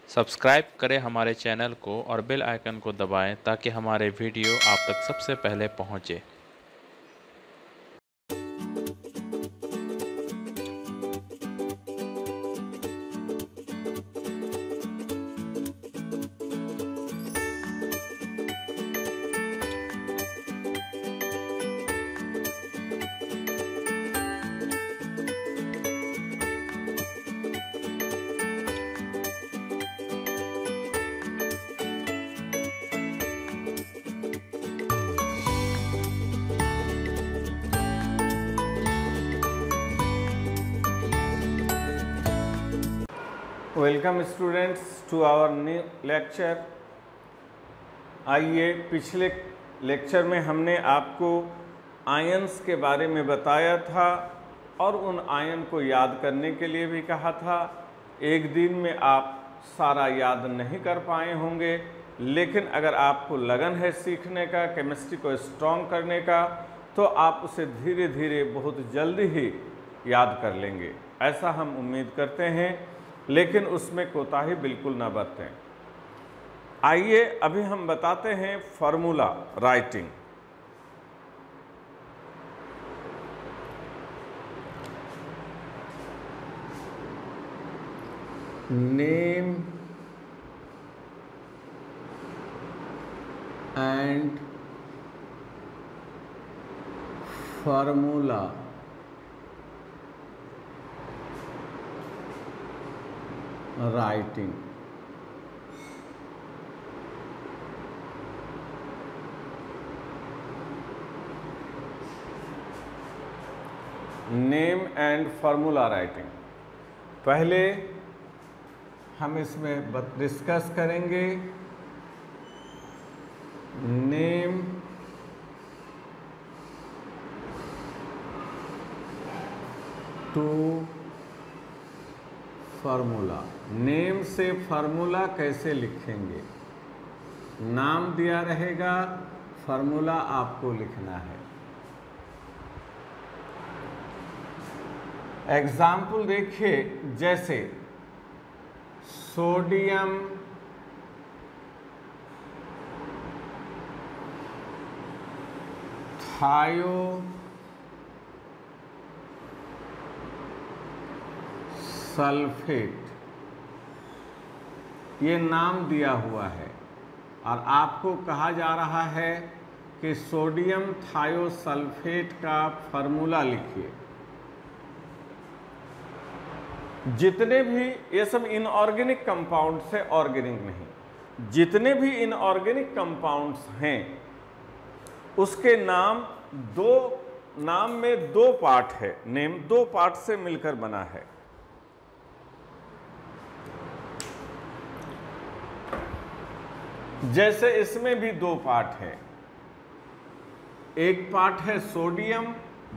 Subscribe करें हमारे channel को और बेल आइकन को दबाएं ताकि हमारे वीडियो आप तक सबसे पहले पहुंचे। Welcome students to our new lecture. आइए, पिछले लेक्चर में हमने आपको आयन्स के बारे में बताया था और उन आयन को याद करने के लिए भी कहा था। एक दिन में आप सारा याद नहीं कर पाए होंगे, लेकिन अगर आपको लगन है सीखने का, केमिस्ट्री को स्ट्रॉन्ग करने का, तो आप उसे धीरे धीरे बहुत जल्दी ही याद कर लेंगे, ऐसा हम उम्मीद करते हैं। लेकिन उसमें कोताही बिल्कुल ना बरतें। आइए अभी हम बताते हैं formula writing. Name and formula writing. Name and formula writing पहले हम इसमें डिस्कस करेंगे। Name to formula. नेम से फार्मूला कैसे लिखेंगे? नाम दिया रहेगा, फार्मूला आपको लिखना है। एग्जाम्पल देखिए, जैसे सोडियम थायो सल्फेट, ये नाम दिया हुआ है और आपको कहा जा रहा है कि सोडियम थायोसल्फेट का फार्मूला लिखिए। जितने भी, ये सब इनऑर्गेनिक कंपाउंड से ऑर्गेनिक नहीं, जितने भी इनऑर्गेनिक कंपाउंड्स हैं उसके नाम में दो पार्ट है। नेम दो पार्ट से मिलकर बना है। जैसे इसमें भी दो पार्ट है, एक पार्ट है सोडियम,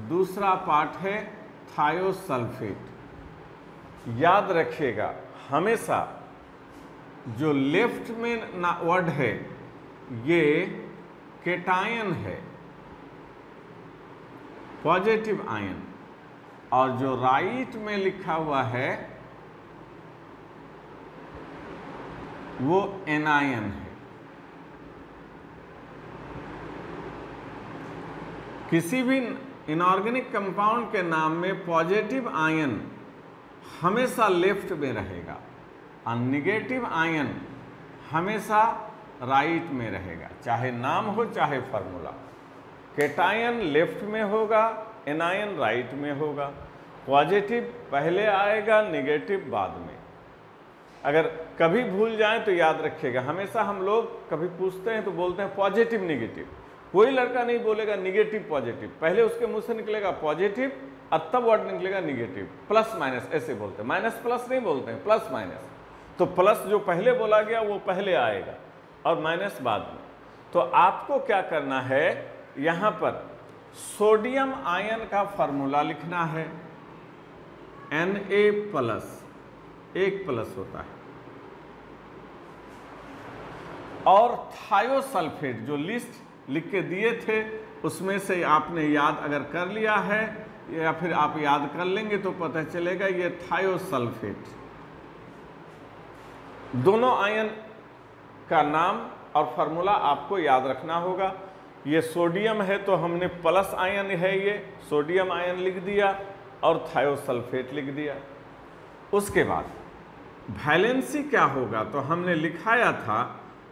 दूसरा पार्ट है थायोसल्फेट। याद रखिएगा, हमेशा जो लेफ्ट में वर्ड है ये केटायन है, पॉजिटिव आयन, और जो राइट में लिखा हुआ है वो एनायन है। किसी भी इनऑर्गेनिक कंपाउंड के नाम में पॉजिटिव आयन हमेशा लेफ्ट में रहेगा और निगेटिव आयन हमेशा राइट में रहेगा, चाहे नाम हो चाहे फार्मूला। केटायन लेफ्ट में होगा, एनायन राइट में होगा। पॉजिटिव पहले आएगा, निगेटिव बाद में। अगर कभी भूल जाएं तो याद रखिएगा, हमेशा हम लोग कभी पूछते हैं तो बोलते हैं पॉजिटिव निगेटिव। कोई लड़का नहीं बोलेगा निगेटिव पॉजिटिव, पहले उसके मुंह से निकलेगा पॉजिटिव और तब वर्ड निकलेगा निगेटिव। प्लस माइनस ऐसे बोलते हैं, माइनस प्लस नहीं बोलते हैं, प्लस माइनस। तो प्लस जो पहले बोला गया वो पहले आएगा और माइनस बाद में। तो आपको क्या करना है, यहाँ पर सोडियम आयन का फार्मूला लिखना है। Na+, एक प्लस होता है, और थायोसल्फेट जो लिस्ट लिख के दिए थे उसमें से आपने याद अगर कर लिया है या फिर आप याद कर लेंगे तो पता चलेगा ये थायोसल्फेट। दोनों आयन का नाम और फार्मूला आपको याद रखना होगा। ये सोडियम है तो हमने प्लस आयन है, ये सोडियम आयन लिख दिया और थायोसल्फेट लिख दिया। उसके बाद वैलेंसी क्या होगा, तो हमने लिखाया था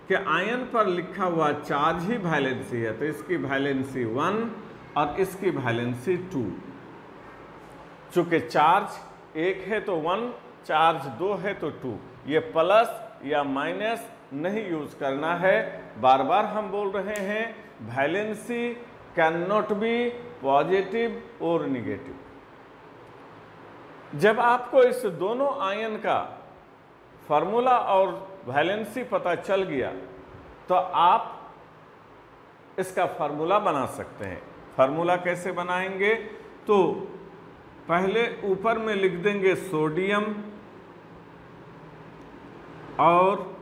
कि आयन पर लिखा हुआ चार्ज ही वैलेंसी है, तो इसकी वैलेंसी 1 और इसकी वैलेंसी 2। चूंकि चार्ज 1 है तो 1, चार्ज 2 है तो 2। ये प्लस या माइनस नहीं यूज करना है। बार बार हम बोल रहे हैं valency can not be positive और निगेटिव। जब आपको इस दोनों आयन का फार्मूला और वैलेंसी पता चल गया तो आप इसका फार्मूला बना सकते हैं। फार्मूला कैसे बनाएंगे, तो पहले ऊपर में लिख देंगे सोडियम और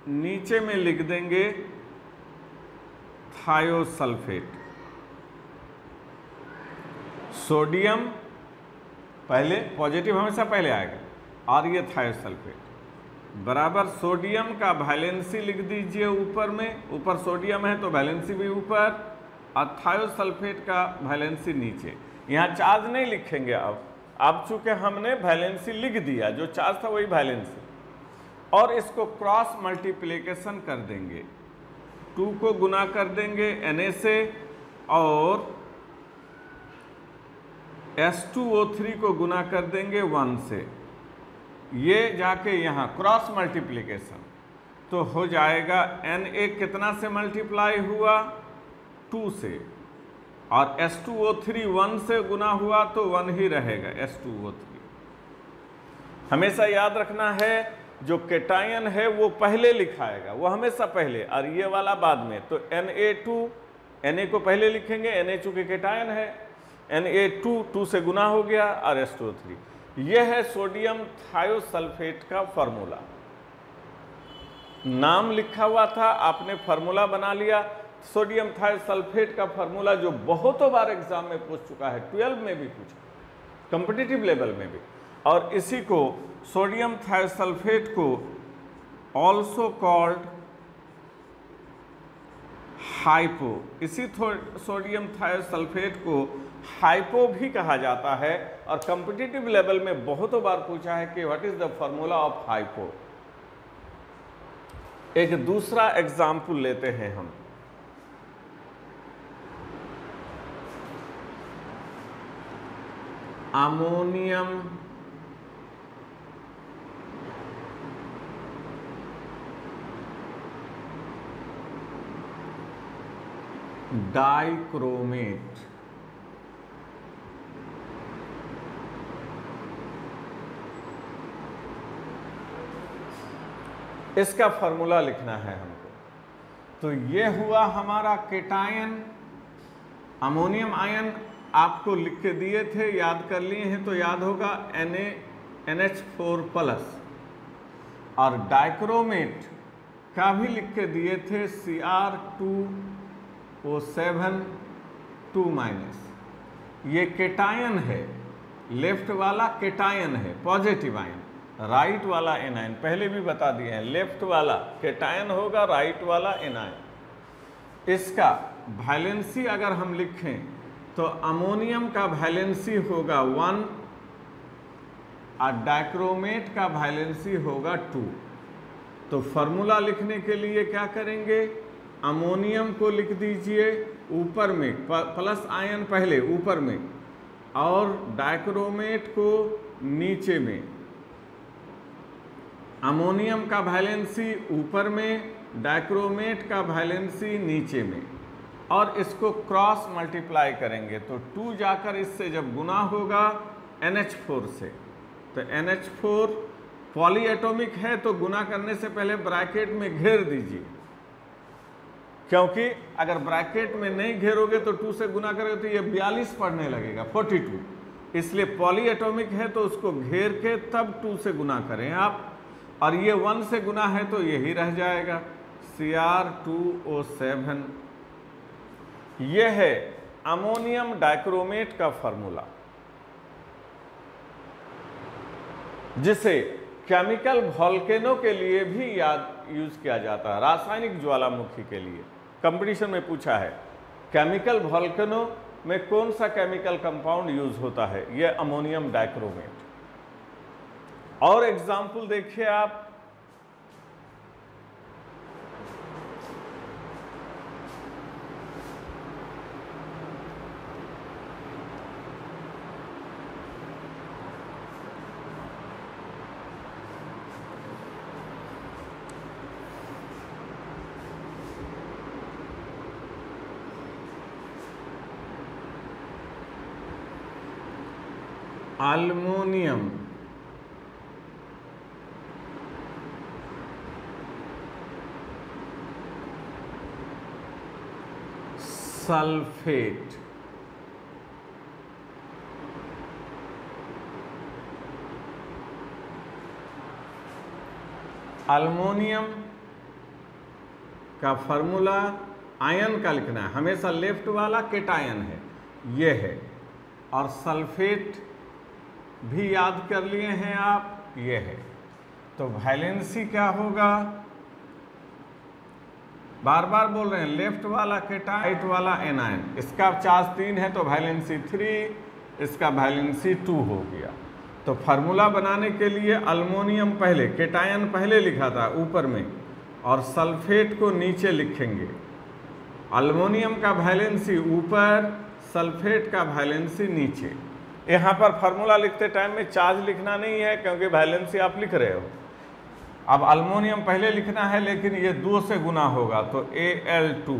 नीचे में लिख देंगे थायोसल्फेट। सोडियम पहले, पॉजिटिव हमेशा पहले आएगा, और ये थायोसल्फेट बराबर सोडियम का वैलेंसी लिख दीजिए ऊपर में, ऊपर सोडियम है तो वैलेंसी भी ऊपर, और थायोसल्फेट का वैलेंसी नीचे। यहाँ चार्ज नहीं लिखेंगे अब चूंकि हमने वैलेंसी लिख दिया, जो चार्ज था वही वैलेंसी, और इसको क्रॉस मल्टीप्लिकेशन कर देंगे। 2 को गुना कर देंगे Na से और H2O3 को गुना कर देंगे 1 से। ये जाके यहाँ क्रॉस मल्टीप्लिकेशन तो हो जाएगा Na कितना से मल्टीप्लाई हुआ, 2 से, और H2O3 1 से गुना हुआ तो 1 ही रहेगा H2O3। हमेशा याद रखना है जो केटायन है वो पहले लिखाएगा, वो हमेशा पहले, और ये वाला बाद में। तो Na2, Na को पहले लिखेंगे, Na चूंकि केटायन है, Na2 2 से गुना हो गया, और H2O3। यह है सोडियम थायोसल्फेट का फार्मूला। नाम लिखा हुआ था, आपने फार्मूला बना लिया। सोडियम थायोसल्फेट का फार्मूला जो बहुतों बार एग्जाम में पूछ चुका है, 12 में भी पूछा, कॉम्पिटिटिव लेवल में भी। और इसी को सोडियम थायोसल्फेट को ऑल्सो कॉल्ड हाइपो, इसी सोडियम थायोसल्फेट को हाइपो भी कहा जाता है। और कॉम्पिटिटिव लेवल में बहुतों बार पूछा है कि what is the formula of hypo. एक दूसरा एग्जाम्पल लेते हैं हम। Ammonium dichromate. इसका फॉर्मूला लिखना है हमको। तो ये हुआ हमारा केटायन। अमोनियम आयन आपको लिख के दिए थे, याद कर लिए हैं तो याद होगा NH4+। और डाइक्रोमेट का भी लिख के दिए थे Cr2O7 2-। ये केटायन है, लेफ्ट वाला केटायन है, पॉजिटिव आयन, राइट वाला एनायन, पहले भी बता दिए हैं, लेफ्ट वाला केटायन होगा, राइट वाला एनायन। इसका वैलेंसी अगर हम लिखें तो अमोनियम का वैलेंसी होगा 1 और डाइक्रोमेट का वैलेंसी होगा 2। तो फार्मूला लिखने के लिए क्या करेंगे, अमोनियम को लिख दीजिए ऊपर में, प्लस आयन पहले ऊपर में, और डाइक्रोमेट को नीचे में। अमोनियम का वैलेंसी ऊपर में, डाइक्रोमेट का वैलेंसी नीचे में, और इसको क्रॉस मल्टीप्लाई करेंगे तो 2 जाकर इससे जब गुना होगा NH4 से, तो NH4 पॉलीएटॉमिक है तो गुना करने से पहले ब्रैकेट में घेर दीजिए, क्योंकि अगर ब्रैकेट में नहीं घेरोगे तो 2 से गुना करोगे तो ये 42 पढ़ने लगेगा, 42। इसलिए पॉलीएटॉमिक है तो उसको घेर के तब 2 से गुना करें आप, और ये 1 से गुना है तो यही रह जाएगा Cr2O7। यह है अमोनियम डाइक्रोमेट का फार्मूला, जिसे केमिकल वॉल्केनो के लिए भी यूज किया जाता है, रासायनिक ज्वालामुखी के लिए। कंपटीशन में पूछा है केमिकल वॉल्केनो में कौन सा केमिकल कंपाउंड यूज होता है, यह अमोनियम डाइक्रोमेट। और एग्जाम्पल देखिए आप, अल्मोनियम सल्फेट, अल्मोनियम का फॉर्मूला आयन का लिखना है, हमेशा लेफ्ट वाला केटायन है, ये है। और सल्फेट भी याद कर लिए हैं आप, ये है। तो वैलेंसी क्या होगा, बार बार बोल रहे हैं, लेफ्ट वाला केटायन, राइट वाला एनायन। इसका चार्ज 3 है तो वैलेंसी 3, इसका वैलेंसी 2 हो गया। तो फार्मूला बनाने के लिए अल्मोनियम पहले, केटायन पहले लिखा था ऊपर में, और सल्फेट को नीचे लिखेंगे। अल्मोनियम का वैलेंसी ऊपर, सल्फेट का वैलेंसी नीचे। यहाँ पर फार्मूला लिखते टाइम में चार्ज लिखना नहीं है क्योंकि वैलेंसी आप लिख रहे हो। अब अल्मोनियम पहले लिखना है, लेकिन ये 2 से गुना होगा तो Al2,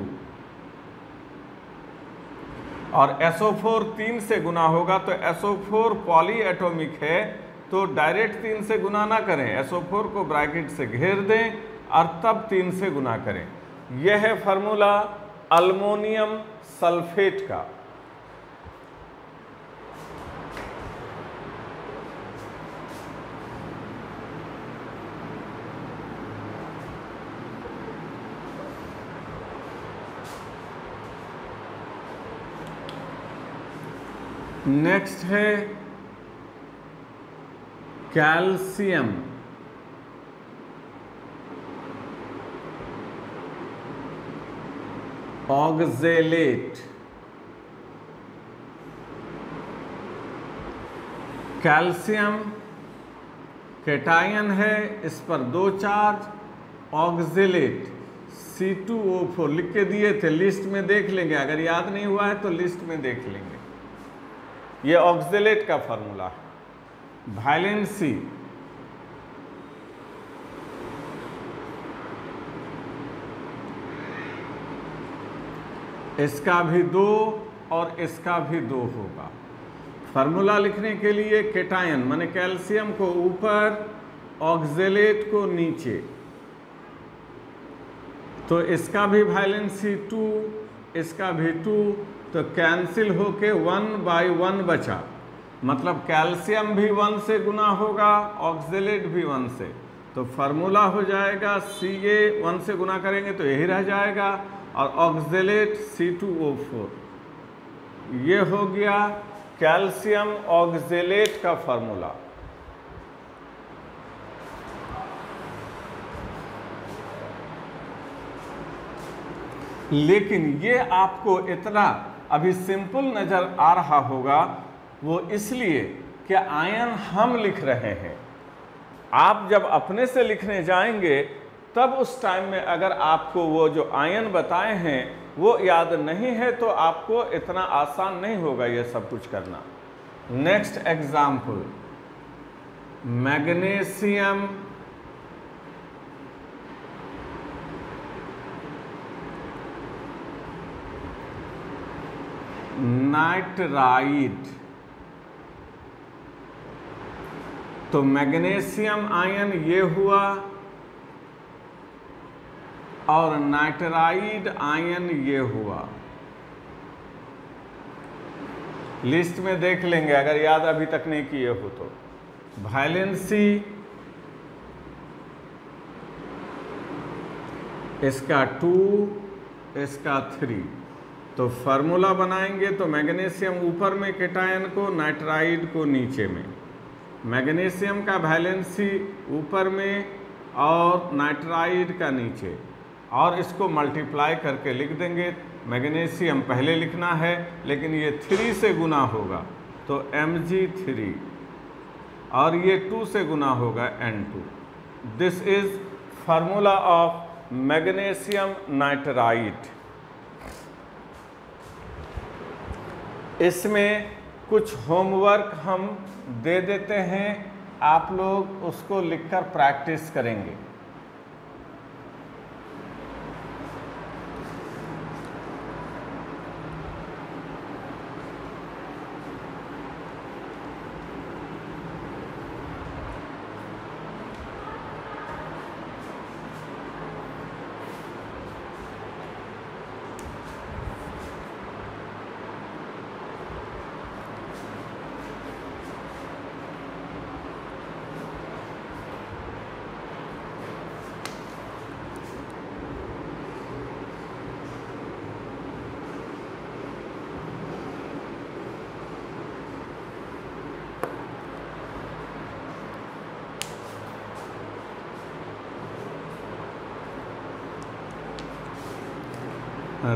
और SO4 3 से गुना होगा तो SO4 पॉली एटॉमिक है, तो डायरेक्ट 3 से गुना ना करें, SO4 को ब्रैकेट से घेर दें और तब 3 से गुना करें। यह है फार्मूला अल्मोनियम सल्फेट का। नेक्स्ट है कैल्शियम ऑक्जेलेट। कैल्शियम केटायन है, इस पर 2 चार्ज, ऑक्जेलेट C2O4 लिख के दिए थे, लिस्ट में देख लेंगे, अगर याद नहीं हुआ है तो लिस्ट में देख लेंगे। ये ऑक्जेलेट का फॉर्मूला है। वैलेंसी इसका भी 2 और इसका भी 2 होगा। फार्मूला लिखने के लिए केटायन माने कैल्शियम को ऊपर, ऑक्जेलेट को नीचे, तो इसका भी वैलेंसी 2, इसका भी 2, तो कैंसिल होके 1/1 बचा, मतलब कैल्शियम भी 1 से गुना होगा, ऑक्जेलेट भी 1 से, तो फार्मूला हो जाएगा Ca 1 से गुना करेंगे तो यही रह जाएगा, और ऑक्जेलेट C2O4। ये हो गया कैल्शियम ऑक्जेलेट का फार्मूला। लेकिन ये आपको इतना अभी सिंपल नजर आ रहा होगा, वो इसलिए कि आयन हम लिख रहे हैं। आप जब अपने से लिखने जाएंगे तब उस टाइम में अगर आपको वो जो आयन बताए हैं वो याद नहीं है तो आपको इतना आसान नहीं होगा ये सब कुछ करना। Next example, magnesium nitride. तो मैग्नीशियम आयन ये हुआ और नाइट्राइड आयन ये हुआ। लिस्ट में देख लेंगे अगर याद अभी तक नहीं किए हो तो। वैलेंसी इसका 2, इसका 3, तो फार्मूला बनाएंगे तो मैग्नीशियम ऊपर में केटायन को, नाइट्राइड को नीचे में। मैग्नीशियम का वैलेंसी ऊपर में और नाइट्राइड का नीचे, और इसको मल्टीप्लाई करके लिख देंगे। मैग्नीशियम पहले लिखना है लेकिन ये 3 से गुना होगा तो Mg3, और ये 2 से गुना होगा N2। This is formula of magnesium nitride. इसमें कुछ होमवर्क हम दे देते हैं, आप लोग उसको लिखकर प्रैक्टिस करेंगे।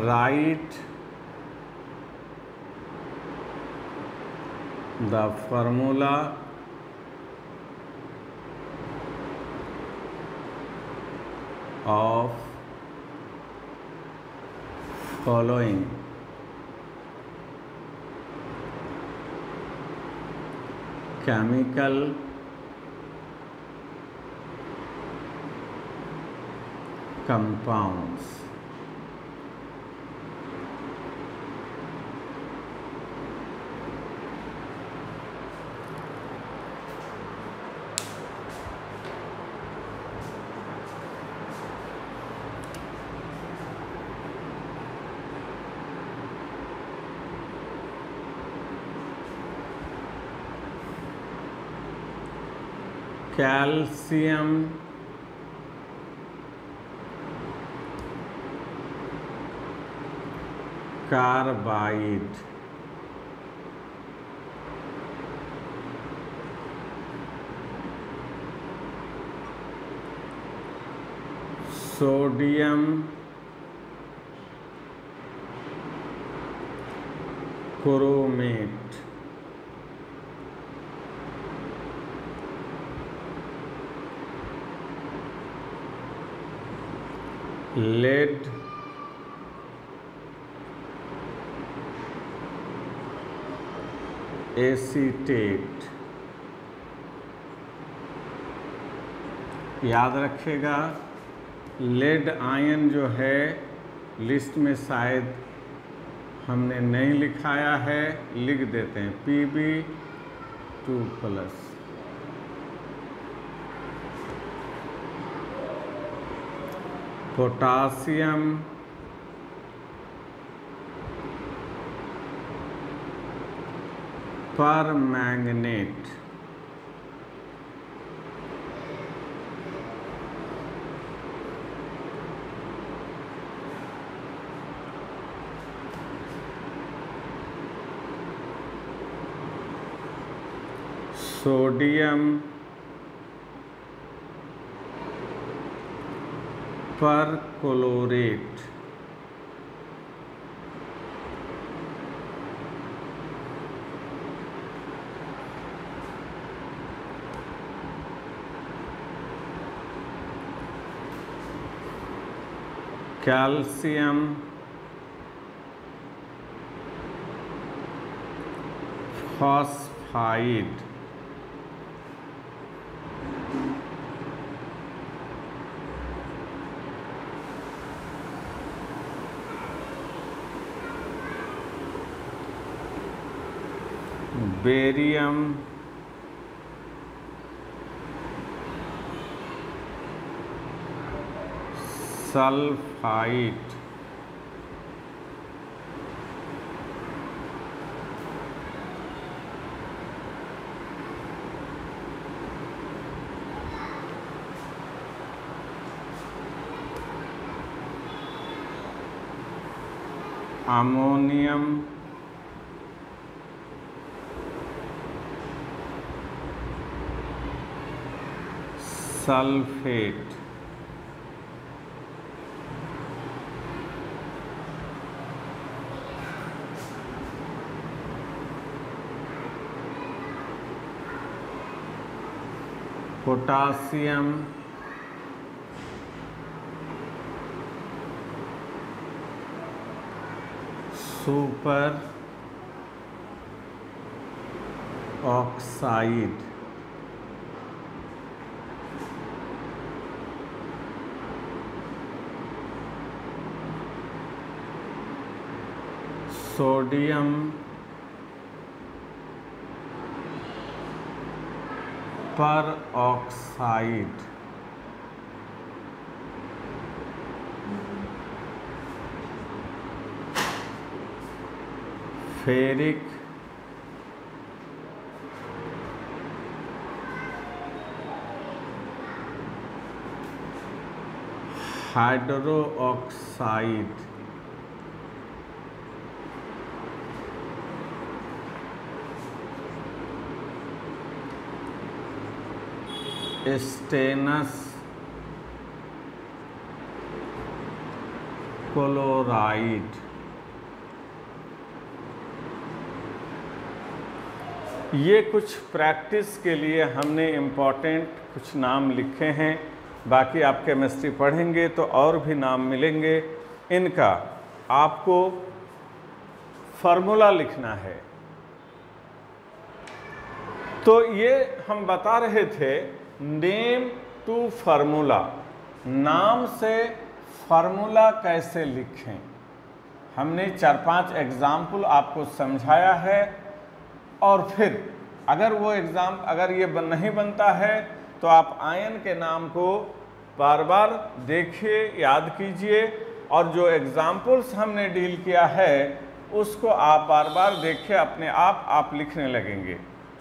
Write the formula of following chemical compounds. Calcium carbide, sodium chromate, lead acetate. याद रखिएगा, लेड आयन जो है लिस्ट में शायद हमने नहीं लिखाया है, लिख देते हैं Pb2+। Potassium permanganate, sodium perchlorate, calcium phosphide, barium sulphide, ammonium sulphate. Potassium superoxide. Sodium peroxide. Ferric hydroxide. Stannous chloride. ये कुछ प्रैक्टिस के लिए हमने इम्पोर्टेंट कुछ नाम लिखे हैं, बाकी आप केमिस्ट्री पढ़ेंगे तो और भी नाम मिलेंगे। इनका आपको फार्मूला लिखना है। तो ये हम बता रहे थे नेम टू फार्मूला, नाम से फार्मूला कैसे लिखें। हमने 4-5 एग्जाम्पल आपको समझाया है, और फिर अगर ये नहीं बनता है तो आप आयन के नाम को बार बार देखिए, याद कीजिए, और जो एग्जाम्पल्स हमने डील किया है उसको आप बार बार देखिए, अपने आप लिखने लगेंगे।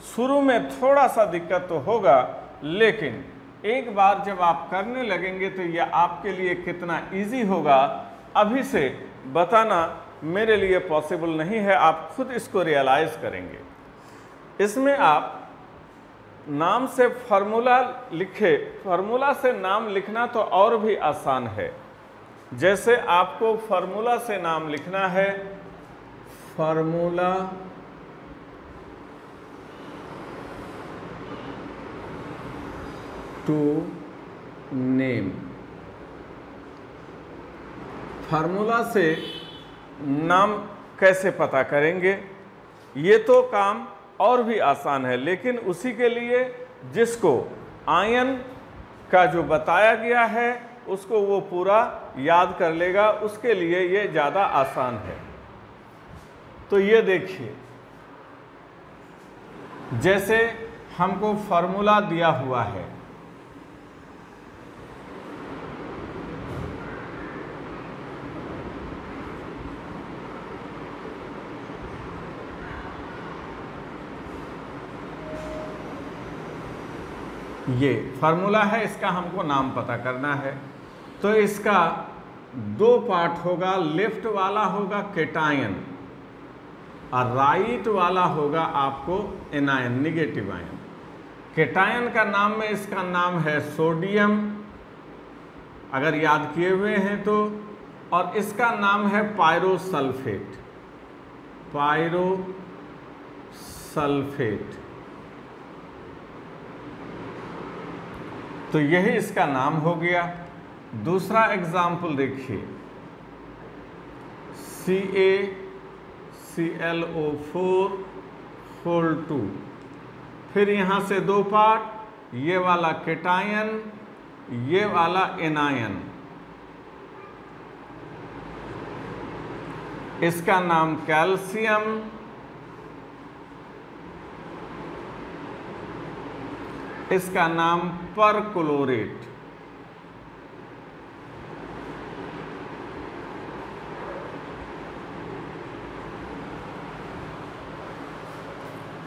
शुरू में थोड़ा सा दिक्कत तो होगा, लेकिन एक बार जब आप करने लगेंगे तो यह आपके लिए कितना इजी होगा, अभी से बताना मेरे लिए पॉसिबल नहीं है, आप खुद इसको रियलाइज करेंगे। इसमें आप नाम से फार्मूला लिखे, फार्मूला से नाम लिखना तो और भी आसान है। जैसे आपको फार्मूला से नाम लिखना है, फार्मूला टू नेम। फार्मूला से नाम कैसे पता करेंगे, ये तो काम और भी आसान है, लेकिन उसी के लिए जिसको आयन का जो बताया गया है उसको वो पूरा याद कर लेगा, उसके लिए ये ज़्यादा आसान है। तो ये देखिए, जैसे हमको फार्मूला दिया हुआ है, ये फार्मूला है, इसका हमको नाम पता करना है। तो इसका 2 पार्ट होगा, लेफ्ट वाला होगा केटायन और राइट वाला होगा आपको एनायन, निगेटिव आयन। केटायन का नाम में इसका नाम है सोडियम, अगर याद किए हुए हैं तो, और इसका नाम है पायरोसल्फेट। पायरोसल्फेट, तो यही इसका नाम हो गया। दूसरा एग्जाम्पल देखिए, CaClO4 फिर यहाँ से 2 पार्ट, ये वाला केटायन, ये वाला एनायन। इसका नाम कैल्शियम, इसका नाम परक्लोरेट।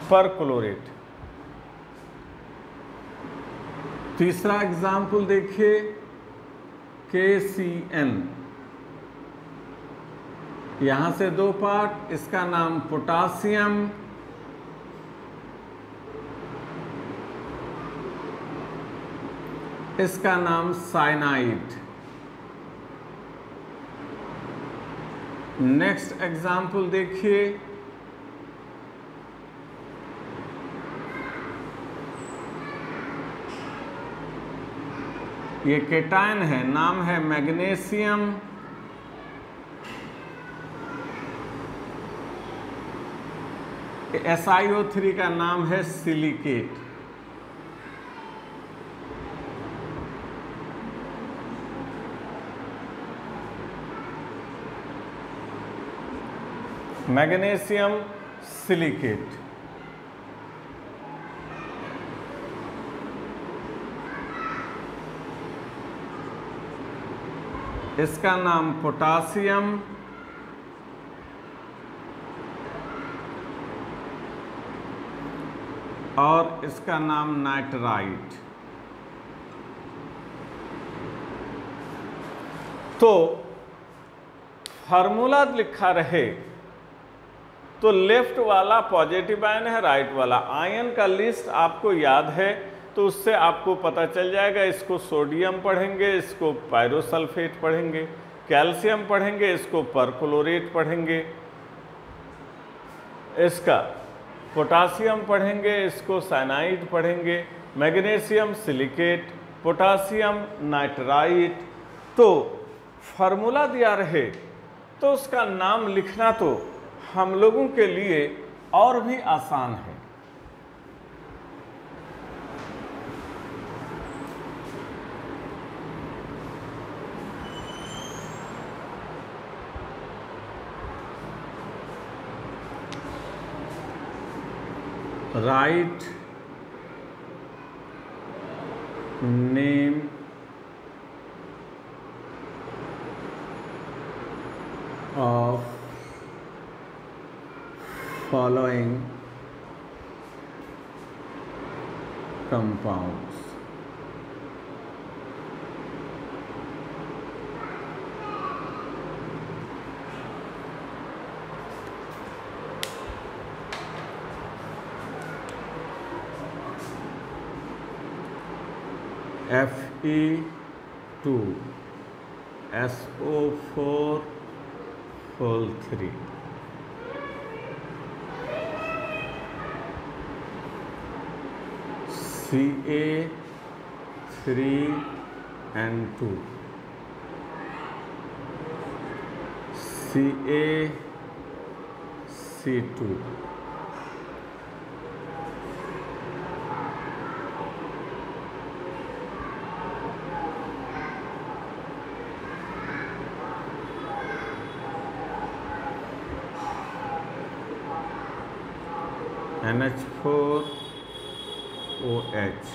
परक्लोरेट। तीसरा एग्जाम्पल देखिए, KCN, यहां से 2 पार्ट, इसका नाम पोटासियम, इसका नाम साइनाइड। नेक्स्ट एग्जाम्पल देखिए, ये केटायन है, नाम है मैग्नीशियम SiO3 का नाम है सिलिकेट। Magnesium silicate. इसका नाम पोटासियम और इसका नाम नाइट्राइट। तो फार्मूला लिखा रहे तो लेफ्ट वाला पॉजिटिव आयन है, राइट वाला आयन का लिस्ट आपको याद है तो उससे आपको पता चल जाएगा। इसको सोडियम पढ़ेंगे, इसको पायरोसल्फेट पढ़ेंगे, कैल्शियम पढ़ेंगे, इसको परक्लोरेट पढ़ेंगे, इसका पोटासियम पढ़ेंगे, इसको साइनाइड पढ़ेंगे, मैग्नीशियम सिलिकेट, पोटासियम नाइट्राइट। तो फार्मूला दिया रहे तो उसका नाम लिखना तो हम लोगों के लिए और भी आसान है। Write name of following compounds. Fe2 SO4 whole 3, Ca3N2, CaC2, NH4OH,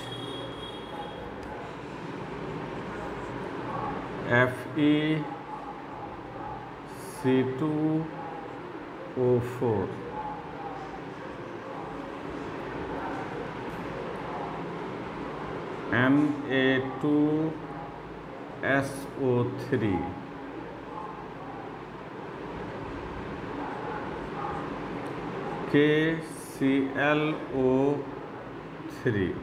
FeC2O4, Na2SO3, KClO3,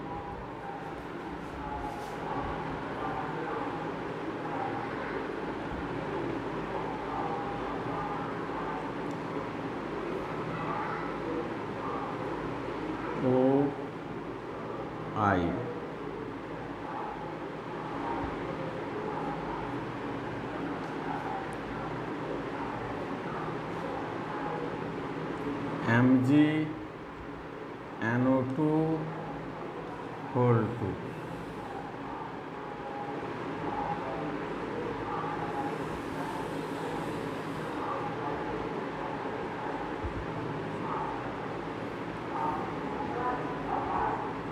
OI, MgNO2 whole 2,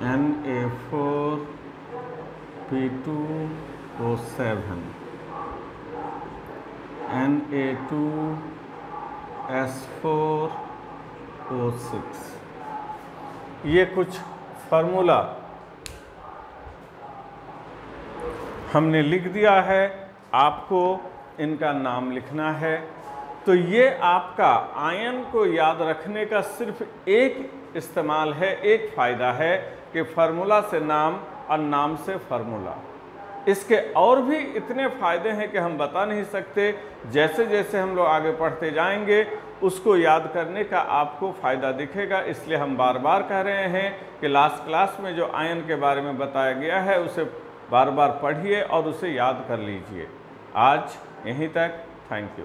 Na4P2O7, Na2S4O6। ये कुछ फार्मूला हमने लिख दिया है, आपको इनका नाम लिखना है। तो ये आपका आयन को याद रखने का सिर्फ एक इस्तेमाल है, एक फ़ायदा है कि फार्मूला से नाम और नाम से फार्मूला। इसके और भी इतने फ़ायदे हैं कि हम बता नहीं सकते। जैसे जैसे हम लोग आगे पढ़ते जाएंगे उसको याद करने का आपको फ़ायदा दिखेगा। इसलिए हम बार बार कह रहे हैं कि लास्ट क्लास में जो आयन के बारे में बताया गया है उसे बार बार पढ़िए और उसे याद कर लीजिए। आज यहीं तक। Thank you.